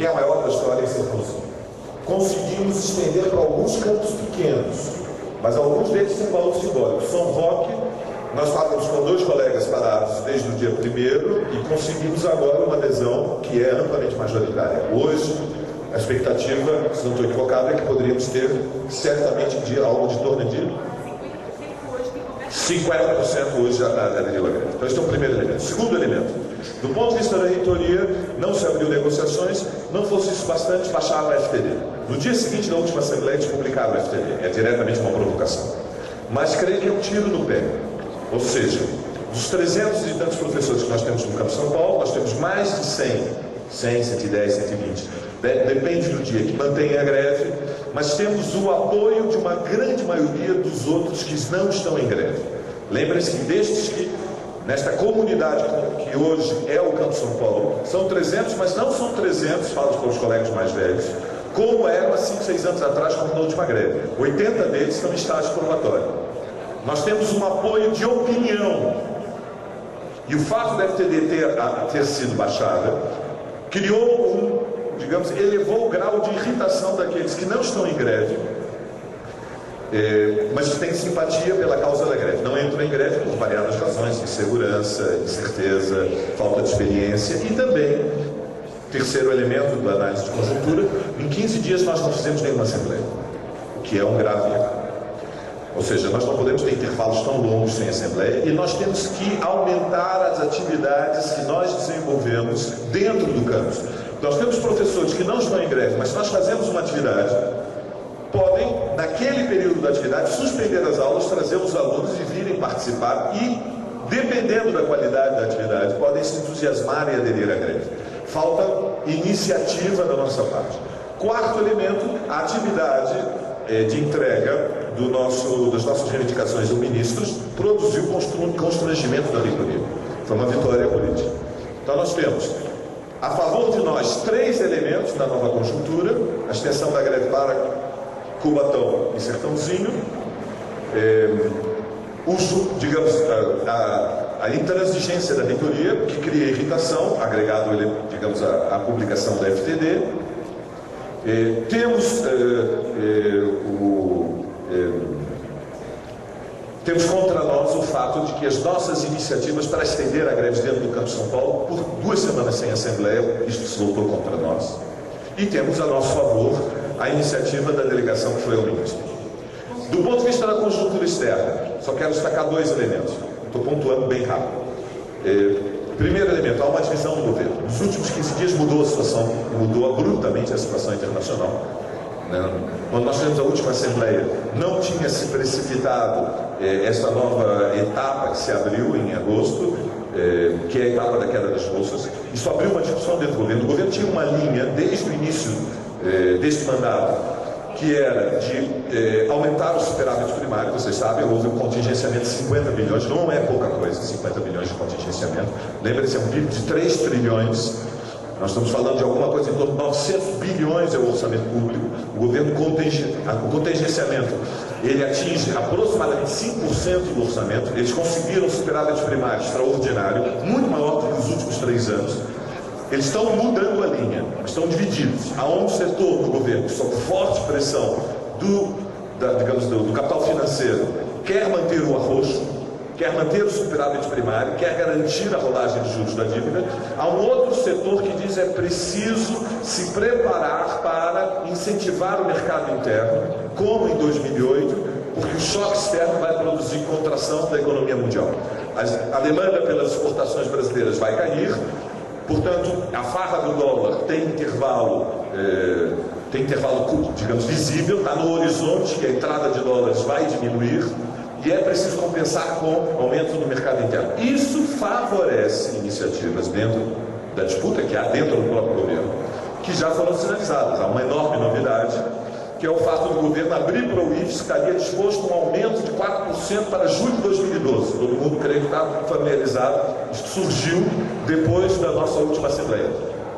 que é a maior da história em Sertãozinho. Conseguimos estender para alguns campos pequenos, mas alguns deles têm valor simbólico. São Roque, nós estávamos com 2 colegas parados desde o dia 1º e conseguimos agora uma adesão que é amplamente majoritária. Hoje, a expectativa, se não estou equivocado, é que poderíamos ter certamente algo de torno de 50% hoje aderiu à greve. Então, este é o primeiro elemento. Segundo elemento, do ponto de vista da reitoria, não se abriu negociações, não fosse isso bastante, baixaram a FTD. No dia seguinte da última Assembleia, eles publicaram a FTD. É diretamente uma provocação. Mas creio que é um tiro no pé. Ou seja, dos 300 e tantos professores que nós temos no Campo São Paulo, nós temos mais de 100, 110, 120, depende do dia, que mantém a greve, mas temos o apoio de uma grande maioria dos outros que não estão em greve. Lembre-se que destes que, nesta comunidade que hoje é o Campo São Paulo, são 300, mas não são 300, falo para os colegas mais velhos, como eram há 5, 6 anos atrás, quando na última greve. 80 deles estão em estágio probatório. Nós temos um apoio de opinião. E o fato da FTD ter sido baixada criou elevou o grau de irritação daqueles que não estão em greve, mas têm simpatia pela causa da greve. Não entram em greve por variadas razões, insegurança, incerteza, falta de experiência e também, terceiro elemento da análise de conjuntura, em 15 dias nós não fizemos nenhuma assembleia, o que é um grave erro. Ou seja, nós não podemos ter intervalos tão longos sem assembleia e nós temos que aumentar as atividades que nós desenvolvemos dentro do campus. Nós temos professores que não estão em greve, mas se nós fazemos uma atividade, podem, naquele período da atividade, suspender as aulas, trazer os alunos e virem participar e, dependendo da qualidade da atividade, podem se entusiasmar e aderir à greve. Falta iniciativa da nossa parte. Quarto elemento, a atividade de entrega das nossas reivindicações ao ministros produziu constrangimento da reitoria. Foi uma vitória política. Então nós temos, a favor de nós, 3 elementos da nova conjuntura: a extensão da greve para Cubatão e Sertãozinho, a intransigência da reitoria, que cria irritação, agregado, à publicação da FTD. Temos contra nós o fato de que as nossas iniciativas para estender a greve dentro do Campo São Paulo, por 2 semanas sem assembleia, isto se voltou contra nós. E temos a nosso favor a iniciativa da delegação que foi ao ministro. Do ponto de vista da conjuntura externa, só quero destacar 2 elementos. Estou pontuando bem rápido. Primeiro elemento, há uma divisão no governo. Nos últimos 15 dias mudou a situação, mudou abruptamente a situação internacional. Quando nós tivemos a última Assembleia, não tinha se precipitado esta nova etapa que se abriu em agosto, que é a etapa da queda das bolsas. Isso abriu uma discussão dentro do governo. O governo tinha uma linha, desde o início deste mandato, que era de aumentar o superávit primário. Vocês sabem, houve um contingenciamento de 50 bilhões, não é pouca coisa, 50 bilhões de contingenciamento. Lembre-se, é um PIB de 3 trilhões. Nós estamos falando de alguma coisa em torno de 900 bilhões é o orçamento público. O governo o contingenciamento, ele atinge aproximadamente 5% do orçamento. Eles conseguiram um superávit primário extraordinário, muito maior do que os últimos 3 anos. Eles estão mudando a linha, estão divididos. Há um setor do governo que, sob forte pressão do capital financeiro, quer manter o arroxo, quer manter o superávit primário, quer garantir a rolagem de juros da dívida. Há um outro setor que diz que é preciso se preparar para incentivar o mercado interno, como em 2008, porque o choque externo vai produzir contração da economia mundial. A demanda pelas exportações brasileiras vai cair, portanto, a farra do dólar tem intervalo, digamos, visível, está no horizonte que a entrada de dólares vai diminuir. E é preciso compensar com aumento no mercado interno. Isso favorece iniciativas dentro da disputa que há dentro do próprio governo, que já foram sinalizadas. Há uma enorme novidade, que é o fato do governo abrir para o IFES, estaria disposto a um aumento de 4% para julho de 2012. Todo mundo creio que está familiarizado. Isto surgiu depois da nossa última Assembleia.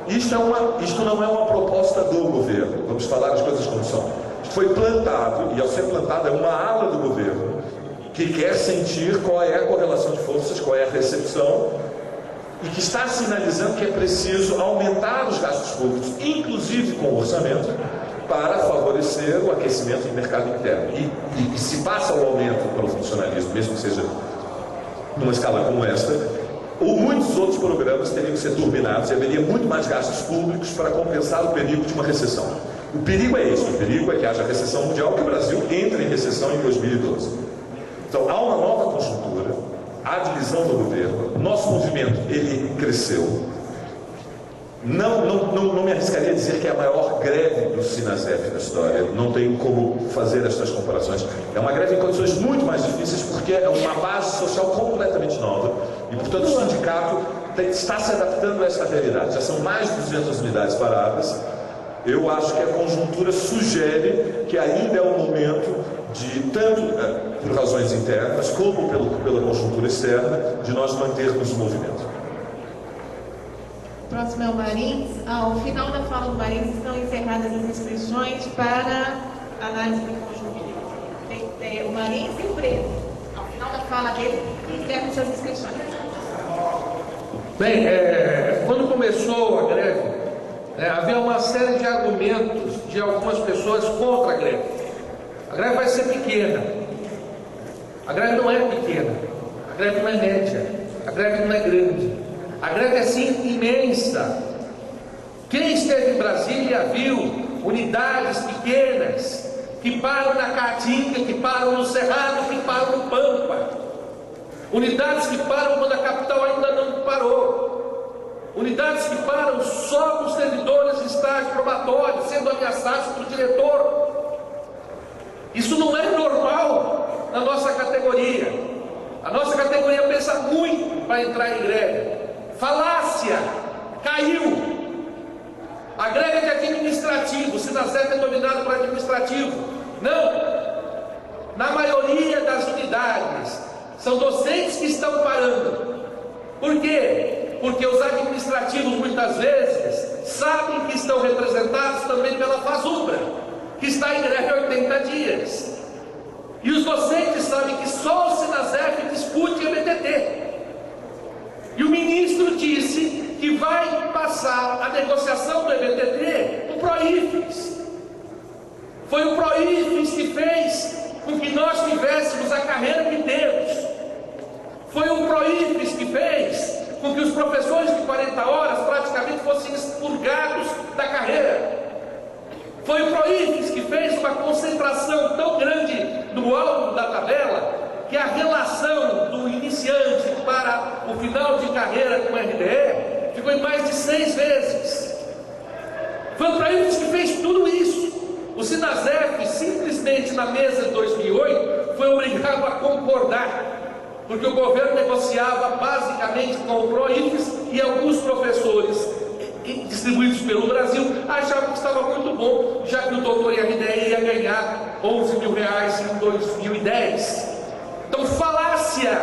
Isto não é uma proposta do governo. Vamos falar as coisas como são. Isto foi plantado, e ao ser plantado é uma ala do governo que quer sentir qual é a correlação de forças, qual é a recepção e que está sinalizando que é preciso aumentar os gastos públicos, inclusive com o orçamento, para favorecer o aquecimento do mercado interno. E se passa o aumento para o funcionalismo, mesmo que seja numa escala como esta, ou muitos outros programas teriam que ser turbinados e haveria muito mais gastos públicos para compensar o perigo de uma recessão. O perigo é esse, o perigo é que haja recessão mundial, que o Brasil entre em recessão em 2012. Então, há uma nova conjuntura, há divisão do governo, nosso movimento, ele cresceu. Não me arriscaria a dizer que é a maior greve do Sinasef da história, não tenho como fazer estas comparações. É uma greve em condições muito mais difíceis, porque é uma base social completamente nova, e portanto o sindicato está se adaptando a essa realidade. Já são mais de 200 unidades paradas. Eu acho que a conjuntura sugere que ainda é o momento de, tanto por razões internas, como pela conjuntura externa, de nós mantermos o movimento. O próximo é o Marins. Ao final da fala do Marins, estão encerradas as inscrições para análise de conjuntura. O Marins e o Breno. Ao final da fala dele, encerram suas inscrições. Bem, quando começou a greve, havia uma série de argumentos de algumas pessoas contra a greve. A greve vai ser pequena. A greve não é pequena. A greve não é média. A greve não é grande. A greve é sim imensa. Quem esteve em Brasília viu unidades pequenas que param na Caatinga, que param no Cerrado, que param no Pampa. Unidades que param quando a capital ainda não parou. Unidades que param só com os servidores de estágio probatório, sendo ameaçados pelo diretor. Isso não é normal na nossa categoria. A nossa categoria pensa muito para entrar em greve. Falácia, caiu. A greve é de administrativo, o Sinasef é dominado por administrativo. Não. Na maioria das unidades, são docentes que estão parando. Por quê? Porque os administrativos, muitas vezes, sabem que estão representados também pela FASUBRA, que está em greve há 80 dias. E os docentes sabem que só o Sinasef discute a BTT. E o ministro disse que vai passar a negociação do EBTT para o PROIFES. Foi o PROIFES que fez com que nós tivéssemos a carreira que temos. Foi o PROIFES que fez com que os professores de 40 horas praticamente fossem expurgados da carreira. Foi o PROIFES que fez uma concentração tão grande no alto da tabela que a relação do iniciante para o final de carreira com o RDE ficou em mais de 6 vezes. Foi o PROIFES que fez tudo isso. O Sinasef, simplesmente na mesa de 2008, foi obrigado a concordar, porque o governo negociava basicamente com o PROIFES e alguns professores distribuídos pelo Brasil achavam que estava muito bom, já que o doutor RDE ia ganhar 11 mil reais em 2010. Então, falácia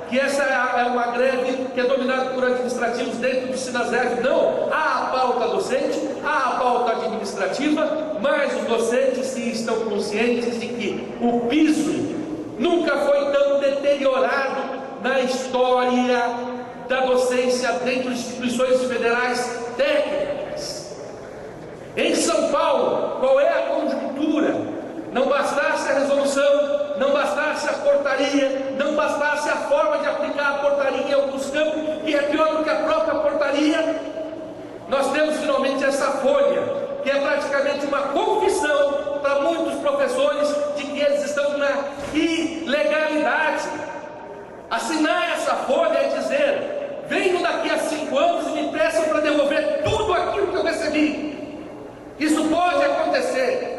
que essa é uma greve que é dominada por administrativos dentro do Sinasef. Não, há a pauta docente, há a pauta administrativa, mas os docentes sim estão conscientes de que o piso nunca foi tão deteriorado na história da docência dentro de instituições federais técnicas. Em São Paulo, qual é a conjuntura? Não bastasse a resolução, não bastasse a portaria, não bastasse a forma de aplicar a portaria em alguns campos, que é pior do que a própria portaria, nós temos finalmente essa folha, que é praticamente uma confissão para muitos professores de que eles estão na ilegalidade. Assinar essa folha é dizer: venham daqui a 5 anos e me peçam para devolver tudo aquilo que eu recebi. Isso pode acontecer.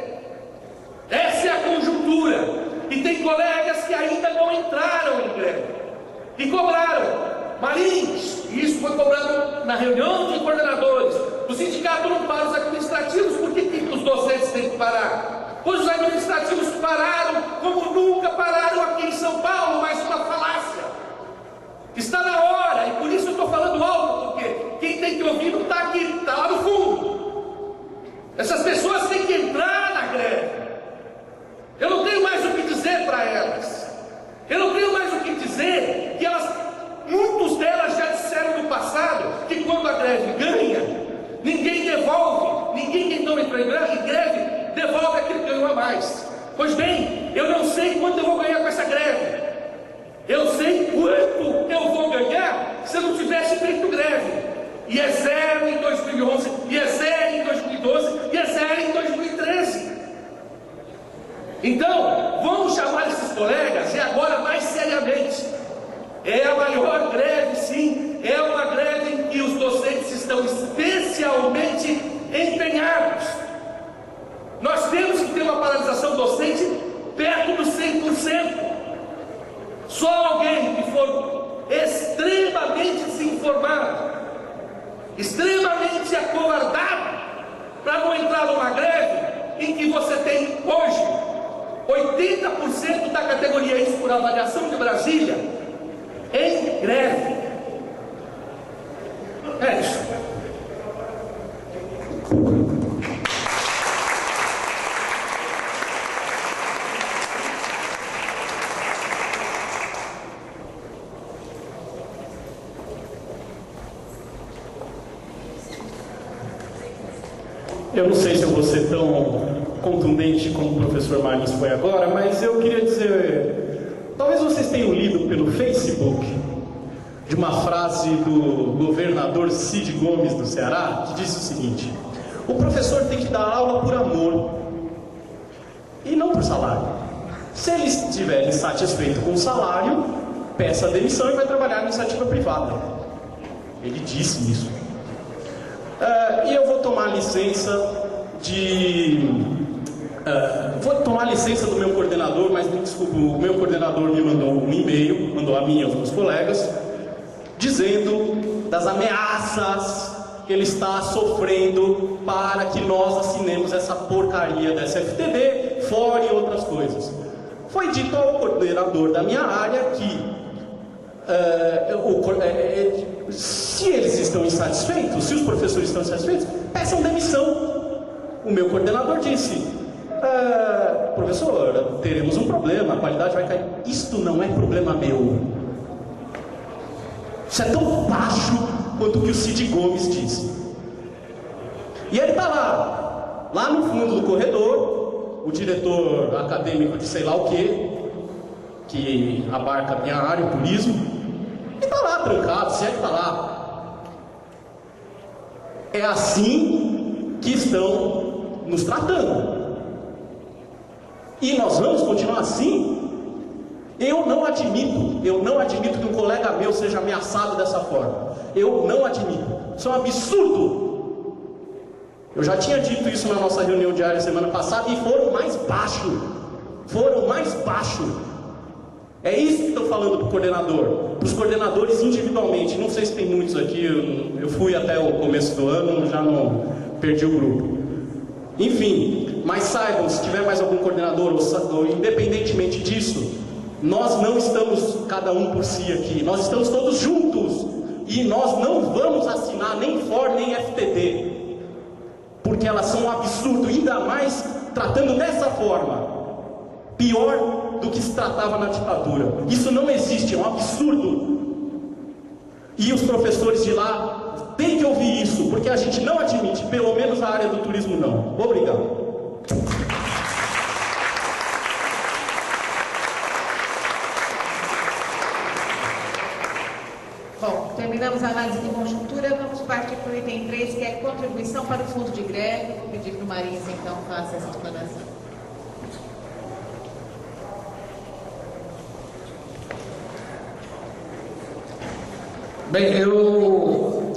Essa é a conjuntura. E tem colegas que ainda não entraram em greve e cobraram. Marins, e isso foi cobrado na reunião de coordenadores. O sindicato não para os administrativos, por que os docentes têm que parar? Pois os administrativos pararam como nunca pararam aqui em São Paulo, mais uma falácia. Está na hora, e por isso eu estou falando alto, porque quem tem que ouvir não está aqui, está lá no fundo. Essas pessoas têm que entrar na greve. Eu não tenho mais o que dizer para elas. Eu não tenho mais o que dizer, que elas, muitos delas já disseram no passado. Pois bem, eu não sei quanto eu vou ganhar com essa greve. Eu sei quanto eu vou ganhar se eu não tivesse feito greve. E é zero em 2011, e é zero em 2012, e é zero em 2013. Então, vamos chamar esses colegas, e agora mais seriamente. É a maior greve, sim, é uma greve em que os docentes estão especialmente empenhados. Nós temos que ter uma paralisação docente perto dos 100%. Só alguém que for extremamente desinformado, extremamente acovardado, para não entrar numa greve em que você tem hoje 80% da categoria isso por avaliação de Brasília em greve. É isso. Eu não sei se eu vou ser tão contundente como o professor Marins foi agora, mas eu queria dizer, talvez vocês tenham lido pelo Facebook de uma frase do governador Cid Gomes do Ceará, que disse o seguinte: o professor tem que dar aula por amor e não por salário. Se ele estiver insatisfeito com o salário, peça a demissão e vai trabalhar na iniciativa privada. Ele disse isso. E eu vou tomar licença do meu coordenador, mas me desculpe, o meu coordenador me mandou um e-mail, mandou a mim e aos meus colegas, dizendo das ameaças que ele está sofrendo para que nós assinemos essa porcaria dessa FTD, fora e outras coisas. Foi dito ao coordenador da minha área que se eles estão insatisfeitos, se os professores estão insatisfeitos, peçam demissão. O meu coordenador disse: professor, teremos um problema, a qualidade vai cair. Isto não é problema meu. Isso é tão baixo quanto o que o Cid Gomes disse. E ele está lá no fundo do corredor, o diretor acadêmico de sei lá o que abarca a minha área, o turismo, e está lá trancado, se é que está lá. É assim que estão nos tratando. E nós vamos continuar assim? Eu não admito que um colega meu seja ameaçado dessa forma. Eu não admito. Isso é um absurdo. Eu já tinha dito isso na nossa reunião diária semana passada e foram mais baixo. É isso que estou falando para o coordenador, para os coordenadores individualmente. Não sei se tem muitos aqui, eu fui até o começo do ano, já não perdi o grupo. Enfim, mas saibam, se tiver mais algum coordenador, ou independentemente disso, nós não estamos cada um por si aqui, nós estamos todos juntos. E nós não vamos assinar nem FOR nem FTD, porque elas são um absurdo, ainda mais tratando dessa forma. Pior do que se tratava na ditadura. Isso não existe, é um absurdo. E os professores de lá têm que ouvir isso, porque a gente não admite, pelo menos na área do turismo não. Obrigado. Bom, terminamos a análise de conjuntura, vamos partir para o item 3, que é contribuição para o fundo de greve. Vou pedir para o Marins, então, faça essa explanação. Bem, eu